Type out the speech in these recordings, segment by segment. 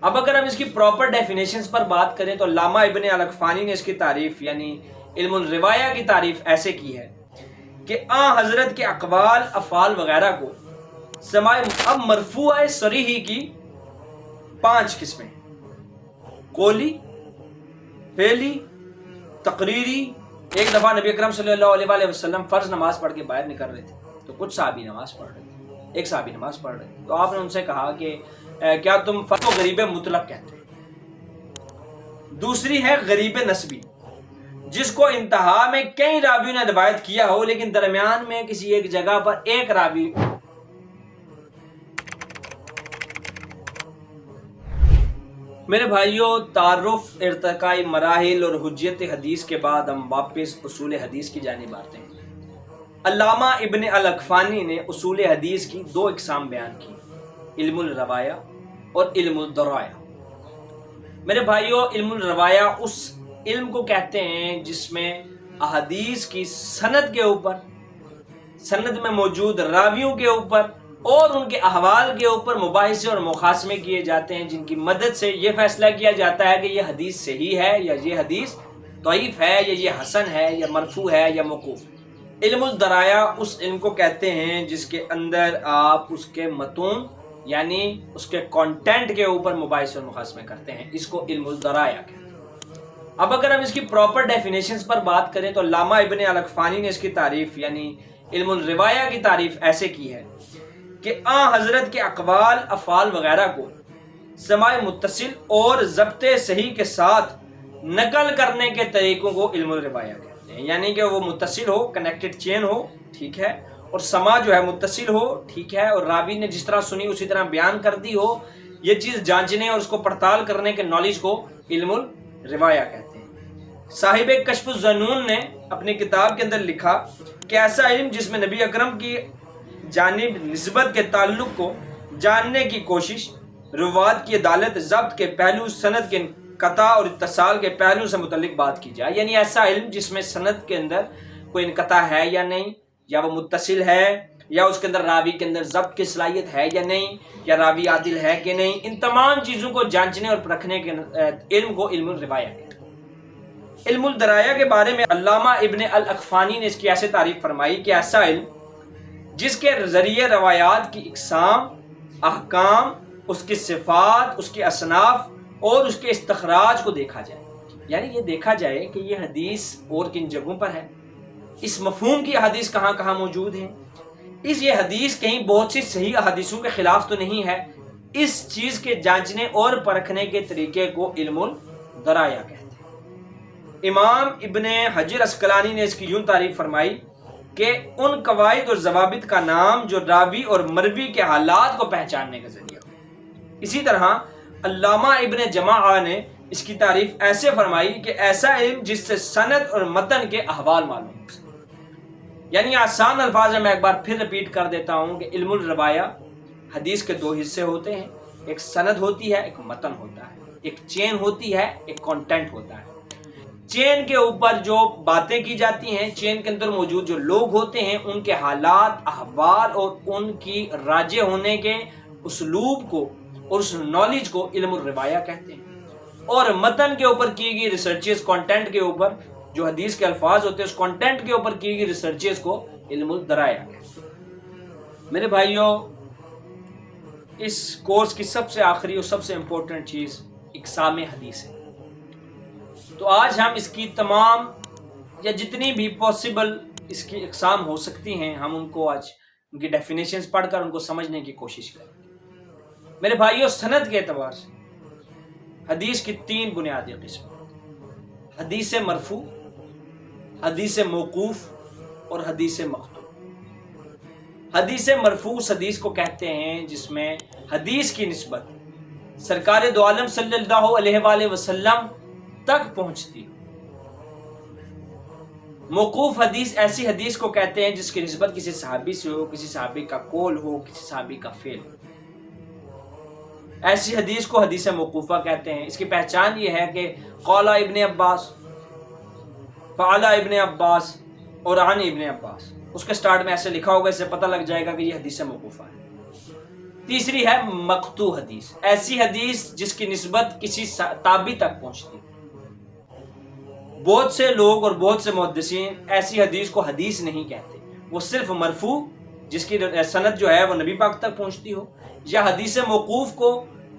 اب اگر ہم اس کی پراپر ڈیفینیشنز پر بات کریں تو علامہ ابن الاقفانی نے اس کی تعریف یعنی علم الروایہ کی تعریف ایسے کی ہے کہ حضرت کے اقوال افعال وغیرہ کو سماع اب مرفوع صریحی کی 5 قسمیں: قولی، فعلی، تقریری۔ ایک دفعہ نبی اکرم صلی اللہ علیہ وآلہ وسلم فرض نماز پڑھ کے باہر نکل رہے تھے تو کچھ صحابی نماز پڑھ رہے تھے، ایک صحابی نماز پڑھ رہے تھے تو آپ نے ان سے کہا کہ کیا تم فرض کو غریب مطلق کہتے ہیں؟ دوسری ہے غریب نسبی، جس کو انتہا میں کئی راویوں نے روایت کیا ہو لیکن درمیان میں کسی ایک جگہ پر ایک راوی۔ میرے بھائیوں، تعارف، ارتقاء مراحل اور حجیت حدیث کے بعد ہم واپس اصول حدیث کی جانب آتے ہیں۔ علامہ ابن الاقفانی نے اصول حدیث کی 2 اقسام بیان کی: علم الروایہ اور علم الدرایہ۔ میرے بھائیوں، علم الروایہ اس علم کو کہتے ہیں جس میں احادیث کی سند کے اوپر، سند میں موجود راویوں کے اوپر اور ان کے احوال کے اوپر مباحثے اور مخاصمے کیے جاتے ہیں، جن کی مدد سے یہ فیصلہ کیا جاتا ہے کہ یہ حدیث صحیح ہے یا یہ حدیث ضعیف ہے یا یہ حسن ہے یا مرفوع ہے یا موقوف۔ علم الدرایہ اس علم کو کہتے ہیں جس کے اندر آپ اس کے متون یعنی اس کے کانٹینٹ کے اوپر مباحثے اور مخاصمے کرتے ہیں، اس کو علم الدرایہ کہتے ہیں۔ اب اگر ہم اس کی پراپر ڈیفینیشنز پر بات کریں تو علامہ ابن الاقفانی نے اس کی تعریف یعنی علم الروایہ کی تعریف ایسے کی ہے کہ حضرت کے اقوال افعال وغیرہ کو سماع متصل اور ضبط صحیح کے ساتھ نقل کرنے کے طریقوں کو علم الروایہ کہتے ہیں، یعنی کہ وہ متصل ہو، کنیکٹڈ چین ہو، ٹھیک ہے، اور سماع جو ہے متصل ہو، ٹھیک ہے، اور راوی نے جس طرح سنی اسی طرح بیان کر دی ہو، یہ چیز جانچنے اور اس کو پڑتال کرنے کے نالج کو علم الروایہ کہتے ہیں۔ صاحب کشف الظنون نے اپنی کتاب کے اندر لکھا کہ ایسا علم جس میں نبی اکرم کی جانب نسبت کے تعلق کو جاننے کی کوشش، روات کی عدالت، ضبط کے پہلو، سند کے انقطاع اور اتصال کے پہلو سے متعلق بات کی جائے، یعنی ایسا علم جس میں سند کے اندر کوئی انقطاع ہے یا نہیں، یا وہ متصل ہے، یا اس کے اندر راوی کے اندر ضبط کی صلاحیت ہے یا نہیں، یا راوی عادل ہے کہ نہیں، ان تمام چیزوں کو جانچنے اور پرکھنے کے علم کو علم الروایہ کہتے ہیں۔ علم الدرایہ کے بارے میں علامہ ابن الاقفانی نے اس کی ایسے تعریف فرمائی کہ ایسا علم جس کے ذریعے روایات کی اقسام، احکام، اس کی صفات، اس کے اصناف اور اس کے استخراج کو دیکھا جائے، یعنی یہ دیکھا جائے کہ یہ حدیث اور کن جگہوں پر ہے، اس مفہوم کی حدیث کہاں کہاں موجود ہے، یہ حدیث کہیں بہت سی صحیح احادیثوں کے خلاف تو نہیں ہے۔ اس چیز کے جانچنے اور پرکھنے کے طریقے کو علم الدرایہ کہتے ہیں۔ امام ابن حجر عسقلانی نے اس کی یوں تعریف فرمائی کہ ان قواعد اور ضوابط کا نام جو راوی اور مروی کے حالات کو پہچاننے کا ذریعہ ہو۔ اسی طرح علامہ ابن جماعہ نے اس کی تعریف ایسے فرمائی کہ ایسا علم جس سے سند اور متن کے احوال معلوم ہو۔ یعنی آسان الفاظ میں ایک بار پھر رپیٹ کر دیتا ہوں کہ علم الروایہ حدیث کے 2 حصے ہوتے ہیں، ایک سند ہوتی ہے، ایک متن ہوتا ہے، ایک چین ہوتی ہے، ایک کانٹینٹ ہوتا ہے۔ چین کے اوپر جو باتیں کی جاتی ہیں، چین کے اندر موجود جو لوگ ہوتے ہیں، ان کے حالات، احوال اور ان کی راجع ہونے کے اسلوب کو اور اس نالج کو علم الروایہ کہتے ہیں۔ اور متن کے اوپر کی گئی ریسرچز، کانٹینٹ کے اوپر جو حدیث کے الفاظ ہوتے ہیں، اس کانٹینٹ کے اوپر کی گئی ریسرچز کو علم الدرایہ کہتے ہیں۔ میرے بھائیوں، اس کورس کی سب سے آخری اور سب سے امپورٹنٹ چیز اقسام حدیث ہے۔ تو آج ہم اس کی تمام یا جتنی بھی پاسبل اس کی اقسام ہو سکتی ہیں، ہم ان کو آج ان کی ڈیفینیشنز پڑھ کر ان کو سمجھنے کی کوشش کریں گے۔ میرے بھائیوں، سند کے اعتبار سے حدیث کی 3 بنیادی قسم: حدیث مرفوع، حدیث موقوف اور حدیث مقطوع۔ حدیث مرفوع حدیث کو کہتے ہیں جس میں حدیث کی نسبت سرکار دو عالم صلی اللہ علیہ وآلہ وسلم تک پہنچتی۔ موقوف حدیث ایسی حدیث کو کہتے ہیں جس کی نسبت کسی صحابی سے ہو، کسی صحابی کا قول ہو، کسی صحابی کا فعل ہو۔ ایسی حدیث کو حدیث موقوفہ کہتے ہیں۔ اس کی پہچان یہ ہے کہ قال ابن عباس، فعل ابن عباس اور عن ابن عباس، اس کے سٹارٹ میں ایسے لکھا ہوگا، اس سے پتہ لگ جائے گا کہ یہ حدیث موقوفہ ہے۔ تیسری ہے مقطوع حدیث، ایسی حدیث جس کی نسبت کسی تابعی تک پہنچتی۔ بہت سے لوگ اور بہت سے محدثین ایسی حدیث کو حدیث نہیں کہتے، وہ صرف مرفوع جس کی سند جو ہے وہ نبی پاک تک پہنچتی ہو، یا حدیث موقوف کو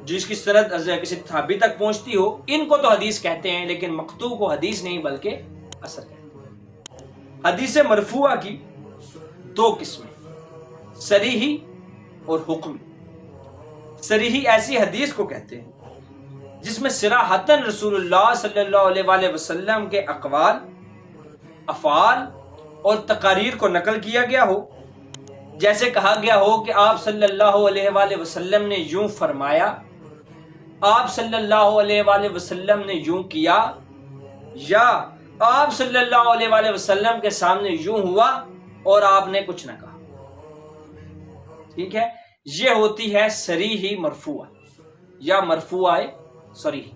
جس کی سند کسی تابعی تک پہنچتی ہو، ان کو تو حدیث کہتے ہیں، لیکن مقطوع کو حدیث نہیں بلکہ اثر کہتے ہیں۔ حدیث مرفوعہ کی دو قسمیں، صریحی اور حکمی۔ صریحی ایسی حدیث کو کہتے ہیں جس میں صراحتاً رسول اللہ صلی اللہ علیہ وآلہ وسلم کے اقوال، افعال اور تقاریر کو نقل کیا گیا ہو، جیسے کہا گیا ہو کہ آپ صلی اللہ علیہ وآلہ وسلم نے یوں فرمایا، آپ صلی اللہ علیہ وآلہ وسلم نے یوں کیا، یا آپ صلی اللہ علیہ وآلہ وسلم کے سامنے یوں ہوا اور آپ نے کچھ نہ کہا۔ ٹھیک ہے، یہ ہوتی ہے صریحی مرفوعہ یا مرفوعہ صریح۔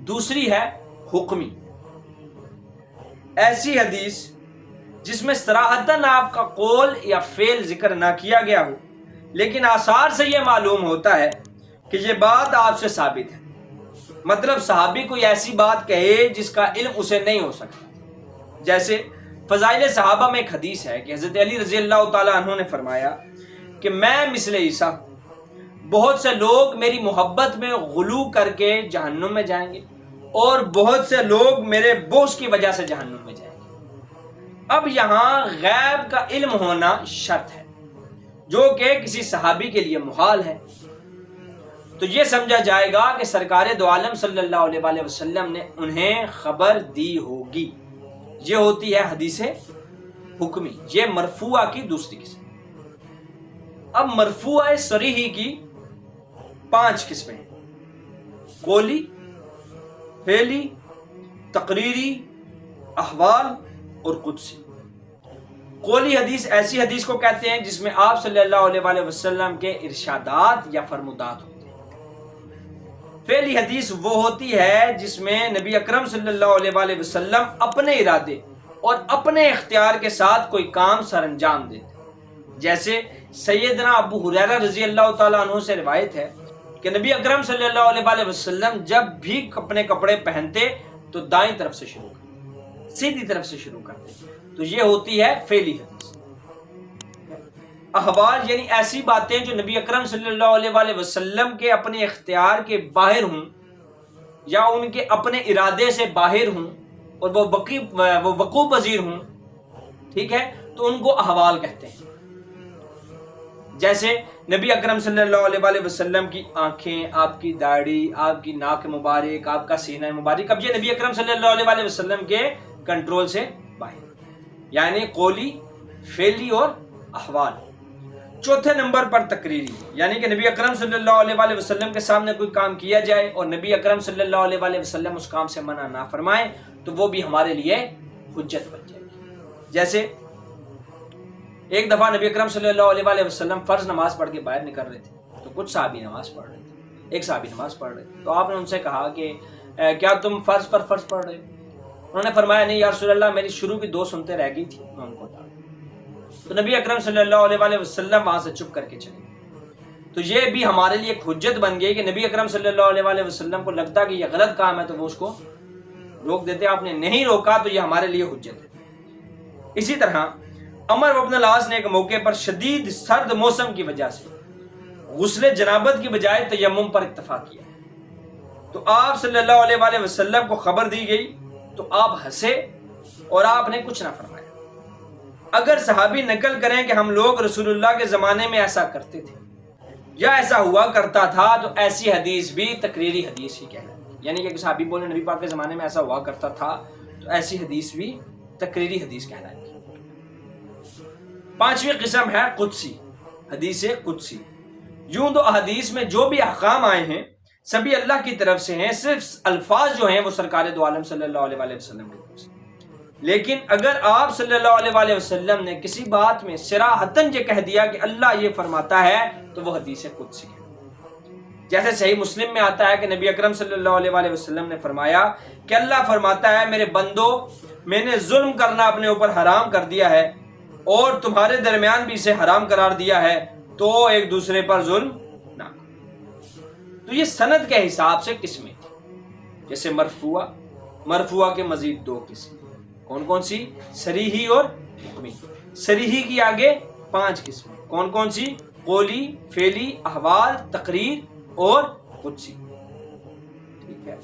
دوسری ہے حکمی، ایسی حدیث جس میں صراحتاً آپ کا قول یا فعل ذکر نہ کیا گیا ہو، لیکن آثار سے یہ معلوم ہوتا ہے کہ یہ بات آپ سے ثابت ہے۔ مطلب صحابی کوئی ایسی بات کہے جس کا علم اسے نہیں ہو سکتا۔ جیسے فضائل صحابہ میں ایک حدیث ہے کہ حضرت علی رضی اللہ تعالیٰ عنہ نے فرمایا کہ میں مثل عیسیٰ، بہت سے لوگ میری محبت میں غلو کر کے جہنم میں جائیں گے اور بہت سے لوگ میرے بغض کی وجہ سے جہنم میں جائیں گے۔ اب یہاں غیب کا علم ہونا شرط ہے، جو کہ کسی صحابی کے لیے محال ہے، تو یہ سمجھا جائے گا کہ سرکار دو عالم صلی اللہ علیہ وآلہ وسلم نے انہیں خبر دی ہوگی۔ یہ ہوتی ہے حدیث حکمی، یہ مرفوعہ کی دوسری قسم۔ اب مرفوعہ صریحی کی 5 قسمیں ہیں، قولی، فعلی، تقریری، احوال اور قدسی۔ قولی حدیث ایسی حدیث کو کہتے ہیں جس میں آپ صلی اللہ علیہ وآلہ وسلم کے ارشادات یا فرمودات ہوتے ہیں۔ فعلی حدیث وہ ہوتی ہے جس میں نبی اکرم صلی اللہ علیہ وآلہ وسلم اپنے ارادے اور اپنے اختیار کے ساتھ کوئی کام سر انجام دیتے ہیں۔ جیسے سیدنا ابو ہریرہ رضی اللہ تعالیٰ عنہ سے روایت ہے کہ نبی اکرم صلی اللہ علیہ وآلہ وسلم جب بھی اپنے کپڑے پہنتے تو دائیں طرف سے شروع کرتے، سیدھی طرف سے شروع کرتے، تو یہ ہوتی ہے فعلی حدیث۔ احوال یعنی ایسی باتیں جو نبی اکرم صلی اللہ علیہ وآلہ وسلم کے اپنے اختیار کے باہر ہوں یا ان کے اپنے ارادے سے باہر ہوں اور وہ وقوع پذیر ہوں، ٹھیک ہے، تو ان کو احوال کہتے ہیں۔ جیسے نبی اکرم صلی اللہ علیہ وآلہ وسلم کی آنکھیں، آپ کی داڑھی، آپ کی ناک مبارک، آپ کا سینہ مبارک، اب یہ نبی اکرم صلی اللہ علیہ وآلہ وسلم کے کنٹرول سے باہر، یعنی قولی، فعلی اور احوال۔ چوتھے نمبر پر تقریری، یعنی کہ نبی اکرم صلی اللہ علیہ وآلہ وسلم کے سامنے کوئی کام کیا جائے اور نبی اکرم صلی اللہ علیہ وآلہ وسلم اس کام سے منع نہ فرمائیں تو وہ بھی ہمارے لیے حجت بن جائے گی۔ جیسے ایک دفعہ نبی اکرم صلی اللہ علیہ وآلہ وسلم فرض نماز پڑھ کے باہر نکل رہے تھے، تو کچھ صحابی نماز پڑھ رہے تھے، ایک صحابی نماز پڑھ رہے تھے، تو آپ نے ان سے کہا کہ کیا تم فرض پر فرض پڑھ رہے ہو؟ انہوں نے فرمایا نہیں یا رسول اللہ، میری شروع کی 2 سنتیں رہ گئی تھی، میں ان کو بتا دوں۔ تو نبی اکرم صلی اللہ علیہ وآلہ وسلم وہاں سے چپ کر کے چلے۔ تو یہ بھی ہمارے لیے ایک حجت بن گئی کہ نبی اکرم صلی اللہ علیہ وآلہ وسلم کو لگتا کہ یہ غلط کام ہے تو وہ اس کو روک دیتے، آپ نے نہیں روکا تو یہ ہمارے لیے حجت ہے۔ اسی طرح عمر بن العاص نے ایک موقع پر شدید سرد موسم کی وجہ سے غسل جنابت کی بجائے تیمم پر اکتفا کیا، تو آپ صلی اللہ علیہ وآلہ وسلم کو خبر دی گئی تو آپ ہنسے اور آپ نے کچھ نہ فرمایا۔ اگر صحابی نقل کریں کہ ہم لوگ رسول اللہ کے زمانے میں ایسا کرتے تھے یا ایسا ہوا کرتا تھا تو ایسی حدیث بھی تقریری حدیث ہی کہلائے گی، یعنی کہ صحابی بولے نبی پاک کے زمانے میں ایسا ہوا کرتا تھا تو ایسی حدیث بھی تقریری حدیث کہلائے گی۔ 5ویں قسم ہے قدسی، حدیث قدسی۔ یوں تو احادیث میں جو بھی احکام آئے ہیں سبھی اللہ کی طرف سے ہیں، صرف الفاظ جو ہیں وہ سرکار دو عالم صلی اللہ علیہ وآلہ وسلم کی طرف سے۔ لیکن اگر آپ صلی اللہ علیہ وآلہ وسلم نے کسی بات میں صراحتاً یہ کہہ دیا کہ اللہ یہ فرماتا ہے تو وہ حدیث قدسی ہے۔ جیسے صحیح مسلم میں آتا ہے کہ نبی اکرم صلی اللہ علیہ وآلہ وسلم نے فرمایا کہ اللہ فرماتا ہے میرے بندو، میں نے ظلم کرنا اپنے اوپر حرام کر دیا ہے اور تمہارے درمیان بھی اسے حرام قرار دیا ہے، تو ایک دوسرے پر ظلم نہ کرو۔ تو یہ سند کے حساب سے قسمیں تھی، جیسے مرفوعہ کے مزید 2 قسم، کون کون سی؟ صریحی اور حکمی۔ صریحی کی آگے 5 قسمیں، کون کون سی؟ قولی، فعلی، احوال، تقریر اور قدسی۔ ٹھیک ہے۔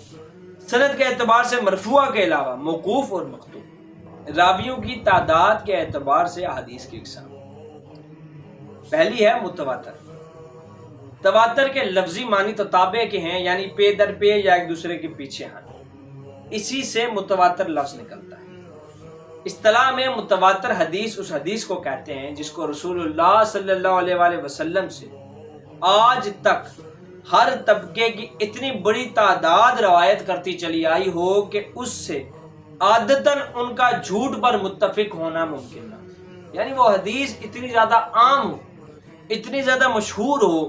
سند کے اعتبار سے مرفوعہ کے علاوہ موقوف اور مقطوع۔ راویوں کی تعداد کے اعتبار سے احادیث کی اقسام، پہلی ہے متواتر۔ تواتر کے لفظی معنی تو تابع کے ہیں، یعنی پے در پے یا ایک دوسرے کے پیچھے آنا، اسی سے متواتر لفظ نکلتا ہے۔ اصطلاح میں متواتر حدیث اس حدیث کو کہتے ہیں جس کو رسول اللہ صلی اللہ علیہ وآلہ وسلم سے آج تک ہر طبقے کی اتنی بڑی تعداد روایت کرتی چلی آئی ہو کہ اس سے عادتاً ان کا جھوٹ پر متفق ہونا ممکن نہ ہو۔ یعنی وہ حدیث اتنی زیادہ عام ہو، اتنی زیادہ مشہور ہو،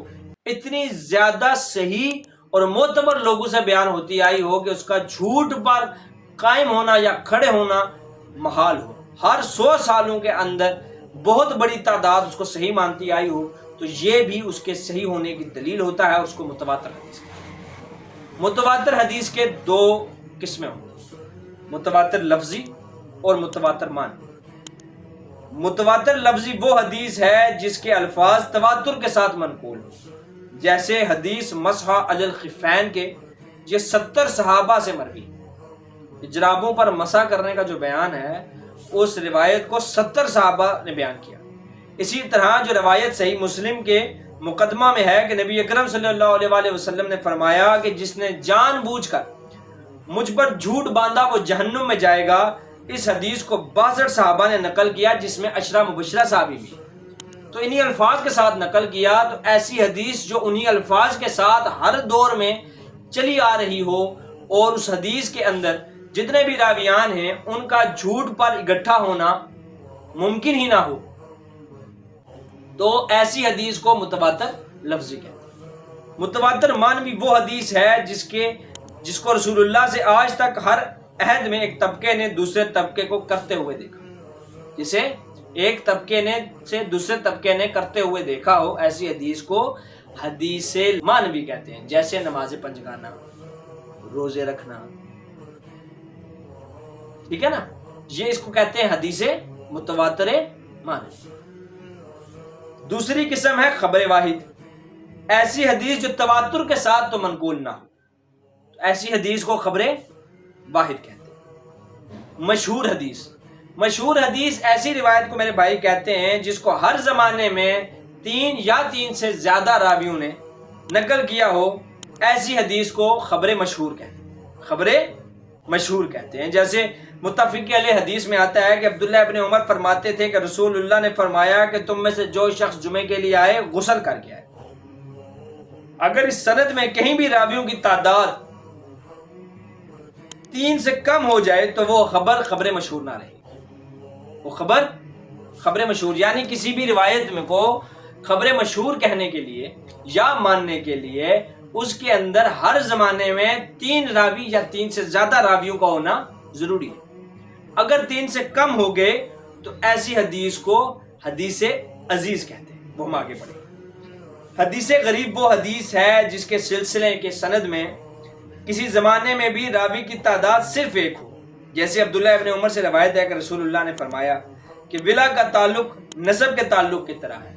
اتنی زیادہ صحیح اور معتبر لوگوں سے بیان ہوتی آئی ہو کہ اس کا جھوٹ پر قائم ہونا یا کھڑے ہونا محال ہو۔ ہر 100 سالوں کے اندر بہت بڑی تعداد اس کو صحیح مانتی آئی ہو، تو یہ بھی اس کے صحیح ہونے کی دلیل ہوتا ہے، اس کو متواتر حدیث کہتے ہیں۔ متواتر حدیث کے 2 قسمیں ہوتی ہیں، متواتر لفظی اور متواتر معنی۔ متواتر لفظی وہ حدیث ہے جس کے الفاظ تواتر کے ساتھ منقول ہو، جیسے حدیث مسح علی الخفین کے، یہ 70 صحابہ سے مروی، جرابوں پر مسح کرنے کا جو بیان ہے اس روایت کو 70 صحابہ نے بیان کیا۔ اسی طرح جو روایت صحیح مسلم کے مقدمہ میں ہے کہ نبی اکرم صلی اللہ علیہ وآلہ وسلم نے فرمایا کہ جس نے جان بوجھ کر مجھ پر جھوٹ باندھا وہ جہنم میں جائے گا، اس حدیث کو 62 صحابہ نے نقل کیا، جس میں 10 مبشرہ صحابی بھی، تو انہی الفاظ کے ساتھ نقل کیا۔ تو ایسی حدیث جو انہی الفاظ کے ساتھ ہر دور میں چلی آ رہی ہو اور اس حدیث کے اندر جتنے بھی راویان ہیں ان کا جھوٹ پر اکٹھا ہونا ممکن ہی نہ ہو، تو ایسی حدیث کو متواتر لفظی کہتے ہیں۔ متواتر معنوی وہ حدیث ہے جس کو رسول اللہ سے آج تک ہر عہد میں ایک طبقے نے دوسرے طبقے کو کرتے ہوئے دیکھا، جسے ایک طبقے نے سے دوسرے طبقے نے کرتے ہوئے دیکھا ہو، ایسی حدیث کو حدیث معنوی کہتے ہیں، جیسے نماز پنجگانہ، روزے رکھنا، ٹھیک ہے نا، یہ اس کو کہتے ہیں حدیث متواتر معنوی۔ دوسری قسم ہے خبر واحد، ایسی حدیث جو تواتر کے ساتھ تو منقول نہ ہو، ایسی حدیث کو خبر واحد کہتے ہیں۔ مشہور حدیث ایسی روایت کو میرے بھائی کہتے ہیں جس کو ہر زمانے میں 3 یا 3 سے زیادہ راویوں نے نقل کیا ہو، ایسی حدیث کو خبر مشہور کہتے ہیں، خبر مشہور کہتے ہیں۔ جیسے متفق علیہ حدیث میں آتا ہے کہ عبداللہ ابن عمر فرماتے تھے کہ رسول اللہ نے فرمایا کہ تم میں سے جو شخص جمعے کے لیے آئے غسل کر کے آئے۔ اگر اس سند میں کہیں بھی راویوں کی تعداد 3 سے کم ہو جائے تو وہ خبر مشہور نہ رہے، وہ خبر مشہور، یعنی کسی بھی روایت میں کو خبر مشہور کہنے کے لیے یا ماننے کے لیے اس کے اندر ہر زمانے میں 3 راوی یا 3 سے زیادہ راویوں کا ہونا ضروری ہے۔ اگر 3 سے کم ہو گئے تو ایسی حدیث کو حدیث عزیز کہتے ہیں، وہ ہم آگے بڑھیں۔ حدیث غریب وہ حدیث ہے جس کے سلسلے کے سند میں کسی زمانے میں بھی راوی کی تعداد صرف 1 ہو، جیسے عبداللہ ابن عمر سے روایت ہے کہ رسول اللہ نے فرمایا کہ ولا کا تعلق نسب کے تعلق کی طرح ہے،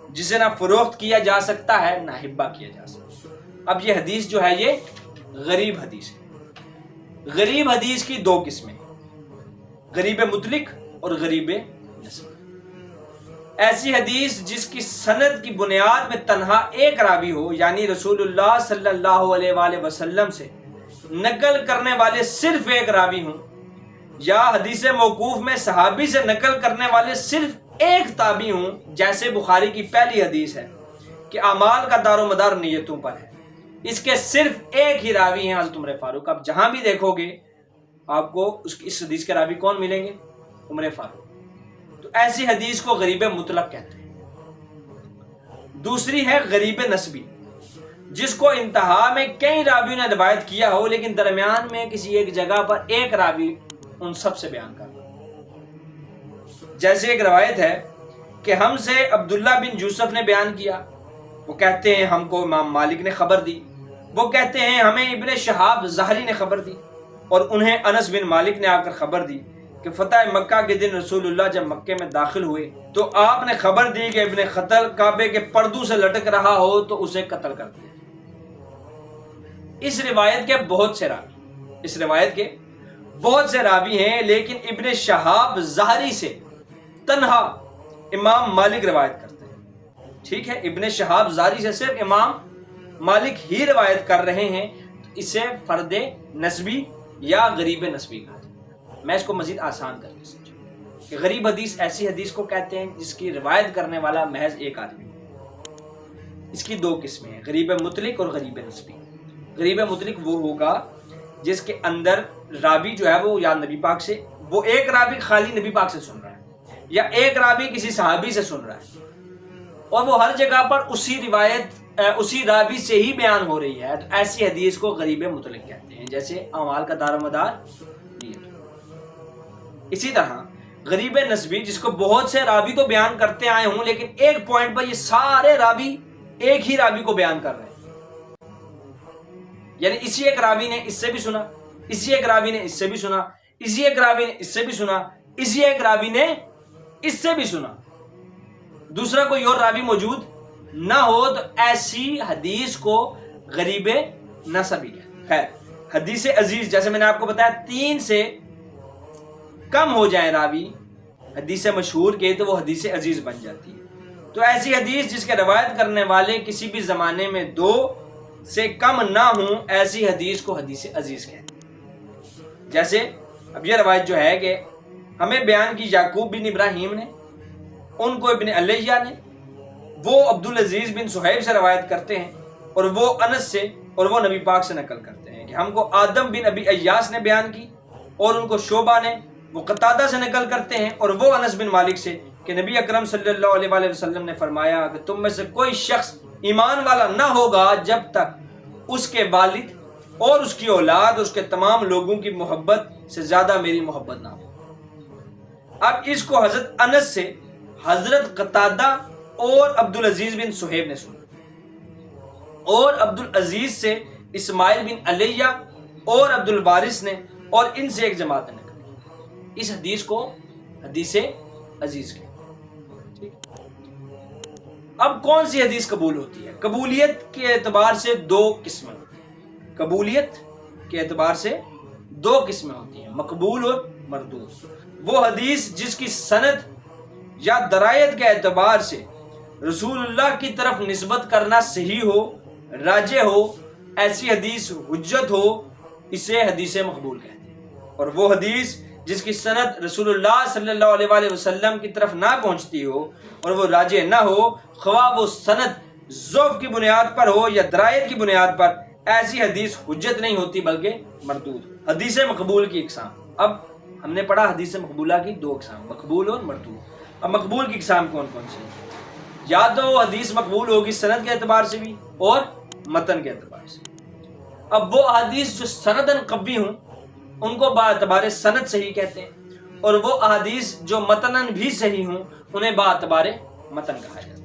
جسے نہ فروخت کیا جا سکتا ہے نہ ہبہ کیا جا سکتا۔ اب یہ حدیث جو ہے یہ غریب حدیث ہے۔ غریب حدیث کی 2 قسمیں، غریب مطلق اور غریب نسب۔ ایسی حدیث جس کی سند کی بنیاد میں تنہا 1 راوی ہو، یعنی رسول اللہ صلی اللہ علیہ وآلہ وسلم سے نقل کرنے والے صرف 1 راوی ہوں، یا حدیث موقوف میں صحابی سے نقل کرنے والے صرف 1 تابعی ہوں، جیسے بخاری کی پہلی حدیث ہے کہ اعمال کا دار و مدار نیتوں پر ہے، اس کے صرف 1 ہی راوی ہیں حضرت عمر فاروق۔ اب جہاں بھی دیکھو گے آپ کو اس حدیث کے راوی کون ملیں گے؟ عمر فاروق۔ تو ایسی حدیث کو غریب مطلق کہتے ہیں۔ دوسری ہے غریب نسبی، جس کو انتہا میں کئی راویوں نے روایت کیا ہو لیکن درمیان میں کسی ایک جگہ پر 1 راوی ان سب سے بیان کرتا۔ جیسے ایک روایت ہے کہ ہم سے عبداللہ بن یوسف نے بیان کیا، وہ کہتے ہیں ہم کو امام مالک نے خبر دی، وہ کہتے ہیں ہمیں ابن شہاب زہری نے خبر دی، اور انہیں انس بن مالک نے آ کر خبر دی کہ فتح مکہ کے دن رسول اللہ جب مکے میں داخل ہوئے تو آپ نے خبر دی کہ ابن خطل کعبے کے پردوں سے لٹک رہا ہو تو اسے قتل کر دیا۔ اس روایت کے بہت سے راوی ہیں، لیکن ابن شہاب زہری سے تنہا امام مالک روایت کرتے ہیں۔ ٹھیک ہے، ابن شہاب زہری سے صرف امام مالک ہی روایت کر رہے ہیں، تو اسے فرد نسبی یا غریب نسبی کہا جاتا ہے۔ میں اس کو مزید آسان کر کے سمجھوں کہ غریب حدیث ایسی حدیث کو کہتے ہیں جس کی روایت کرنے والا محض ایک آدمی ہے۔ اس کی دو قسمیں ہیں، غریب مطلق اور غریب نسبی۔ غریب مطلق وہ ہوگا جس کے اندر راوی جو ہے وہ یا نبی پاک سے، وہ ایک راوی خالی نبی پاک سے سن رہا ہے، یا ایک راوی کسی صحابی سے سن رہا ہے، اور وہ ہر جگہ پر اسی راوی سے ہی بیان ہو رہی ہے، تو ایسی حدیث کو غریب مطلق کہتے ہیں، جیسے اعمال کا دار و مدار نیت۔ اسی طرح غریب نسبی جس کو بہت سے راوی تو بیان کرتے آئے ہوں، لیکن ایک پوائنٹ پر یہ سارے راوی ایک ہی راوی کو بیان کر رہے ہیں، یعنی اسی ایک راوی نے اس سے بھی سنا، اسی ایک راوی نے اس سے بھی سنا، اسی ایک راوی نے اس سے بھی سنا، اسی ایک راوی نے اس سے بھی سنا، دوسرا کوئی اور راوی موجود نہ ہو، تو ایسی حدیث کو غریب نسبی کہتے ہیں۔ خیر، حدیث عزیز جیسے میں نے آپ کو بتایا 3 سے کم ہو جائیں راوی حدیث مشہور کے تو وہ حدیث عزیز بن جاتی ہے۔ تو ایسی حدیث جس کے روایت کرنے والے کسی بھی زمانے میں 2 سے کم نہ ہوں، ایسی حدیث کو حدیث عزیز کہتے ہیں۔ جیسے اب یہ روایت جو ہے کہ ہمیں بیان کی یعقوب بن ابراہیم نے، ان کو ابن علیہ نے، وہ عبدالعزیز بن صہیب سے روایت کرتے ہیں، اور وہ انس سے اور وہ نبی پاک سے نقل کرتے ہیں کہ ہم کو آدم بن ابی ایاس نے بیان کی، اور ان کو شعبہ نے، وہ قتادہ سے نقل کرتے ہیں، اور وہ انس بن مالک سے کہ نبی اکرم صلی اللہ علیہ وآلہ وسلم نے فرمایا کہ تم میں سے کوئی شخص ایمان والا نہ ہوگا جب تک اس کے والد اور اس کی اولاد اور اس کے تمام لوگوں کی محبت سے زیادہ میری محبت نہ ہو۔ اب اس کو حضرت انس سے حضرت قتادہ اور عبدالعزیز بن صہیب نے سنا، اور عبدالعزیز سے اسماعیل بن علیہ اور عبدالوارث نے، اور ان سے ایک جماعت نے نقل کی۔ اس حدیث کو حدیث عزیز کہتے ہیں۔ اب کون سی حدیث قبول ہوتی ہے؟ قبولیت کے اعتبار سے 2 قسمیں، قبولیت کے اعتبار سے 2 قسمیں ہوتی ہیں، مقبول اور مردود۔ وہ حدیث جس کی سند یا درایت کے اعتبار سے رسول اللہ کی طرف نسبت کرنا صحیح ہو، راجح ہو، ایسی حدیث حجت ہو، اسے حدیث مقبول کہتے ہیں۔ اور وہ حدیث جس کی سند رسول اللہ صلی اللہ علیہ وآلہ وسلم کی طرف نہ پہنچتی ہو اور وہ راجح نہ ہو، خواہ وہ سند ضعف کی بنیاد پر ہو یا درایت کی بنیاد پر، ایسی حدیث حجت نہیں ہوتی بلکہ مردود۔ حدیث مقبول کی اقسام، اب ہم نے پڑھا حدیث مقبولہ کی 2 اقسام، مقبول اور مردود۔ اب مقبول کی اقسام کون کون سی ہیں؟ یا تو حدیث مقبول ہوگی سند کے اعتبار سے بھی اور متن کے اعتبار سے۔ اب وہ احادیث جو سندن قوی ہوں ان کو باعتبار سند صحیح کہتے ہیں، اور وہ احادیث جو متنن بھی صحیح ہوں انہیں باعتبار متن کہا جاتا ہے۔